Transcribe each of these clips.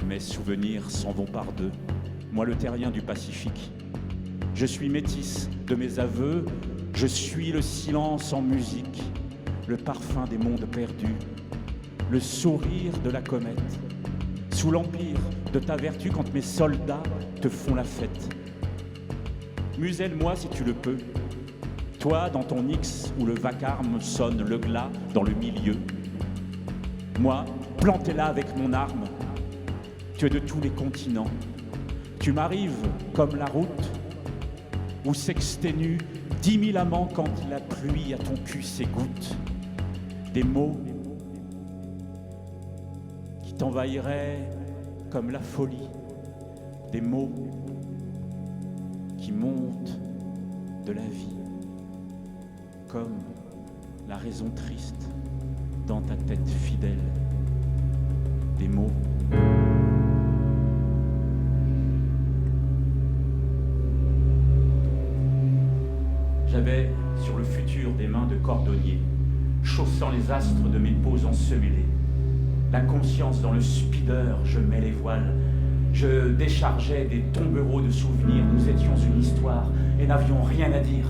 mes souvenirs s'en vont par deux. Moi le terrien du Pacifique. Je suis métisse de mes aveux, je suis le silence en musique, le parfum des mondes perdus, le sourire de la comète, sous l'empire de ta vertu quand mes soldats te font la fête. Muselle-moi si tu le peux, toi dans ton X où le vacarme sonne le glas dans le milieu. Moi, planté là avec mon arme, tu es de tous les continents. Tu m'arrives comme la route où s'exténuent 10 000 amants quand la pluie à ton cul s'égoutte. Des mots qui t'envahiraient comme la folie. Des mots qui montent de la vie comme la raison triste dans ta tête fidèle. Des mots j'avais sur le futur des mains de cordonnier, chaussant les astres de mes peaux ensemelées. La conscience dans le speeder, je mets les voiles. Je déchargeais des tombereaux de souvenirs. Nous étions une histoire et n'avions rien à dire.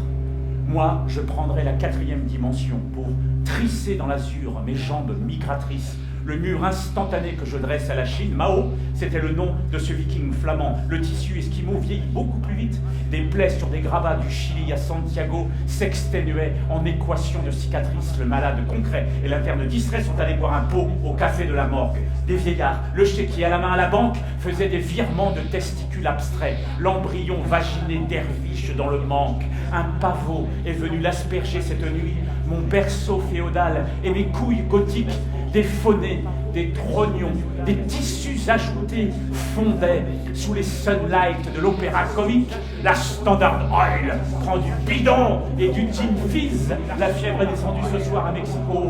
Moi, je prendrais la 4e dimension pour trisser dans l'azur mes jambes migratrices. Le mur instantané que je dresse à la Chine, Mao, c'était le nom de ce viking flamand. Le tissu esquimau vieillit beaucoup plus vite. Des plaies sur des gravats du Chili à Santiago s'exténuaient en équation de cicatrices. Le malade concret et l'interne distrait sont allés boire un pot au café de la morgue. Des vieillards, le chéquier à la main à la banque, faisaient des virements de testicules abstraits. L'embryon vaginé derviche dans le manque. Un pavot est venu l'asperger cette nuit. Mon berceau féodal et mes couilles gothiques, des faunets, des trognons, des tissus ajoutés fondaient sous les sunlights de l'opéra comique. La Standard Oil prend du bidon et du Tin Fizz. La fièvre est descendue ce soir à Mexico.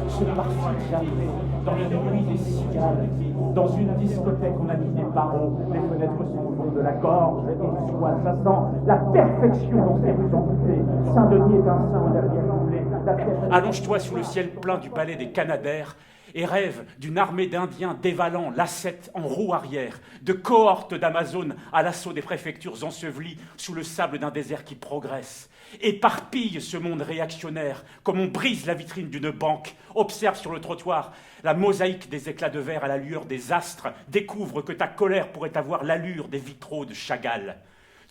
Ce parfum qui appelait dans la nuit des cigales. Dans une discothèque, on a mis des barreaux. Les fenêtres sont au fond de la gorge et du soie. Ça sent la perfection dans ces rues envoûtées. Saint-Denis est un saint en arrière-coulé. Allonge-toi sous le ciel plein du palais des Canadaires et rêve d'une armée d'Indiens dévalant l'A7 en roue arrière, de cohortes d'Amazones à l'assaut des préfectures ensevelies sous le sable d'un désert qui progresse. Éparpille ce monde réactionnaire comme on brise la vitrine d'une banque. Observe sur le trottoir la mosaïque des éclats de verre à la lueur des astres. Découvre que ta colère pourrait avoir l'allure des vitraux de Chagall.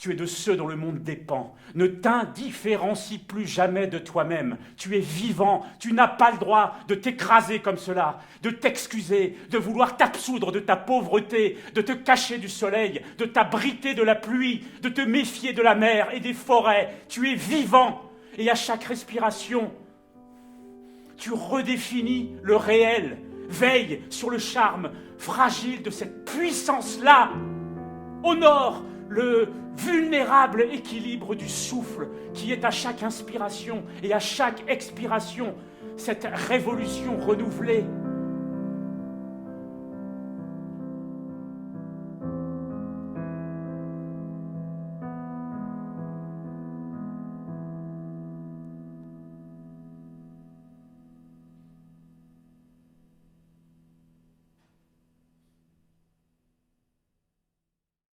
Tu es de ceux dont le monde dépend. Ne t'indifférencie plus jamais de toi-même. Tu es vivant. Tu n'as pas le droit de t'écraser comme cela, de t'excuser, de vouloir t'absoudre de ta pauvreté, de te cacher du soleil, de t'abriter de la pluie, de te méfier de la mer et des forêts. Tu es vivant. Et à chaque respiration, tu redéfinis le réel. Veille sur le charme fragile de cette puissance-là. Honore le vulnérable équilibre du souffle qui est à chaque inspiration et à chaque expiration cette révolution renouvelée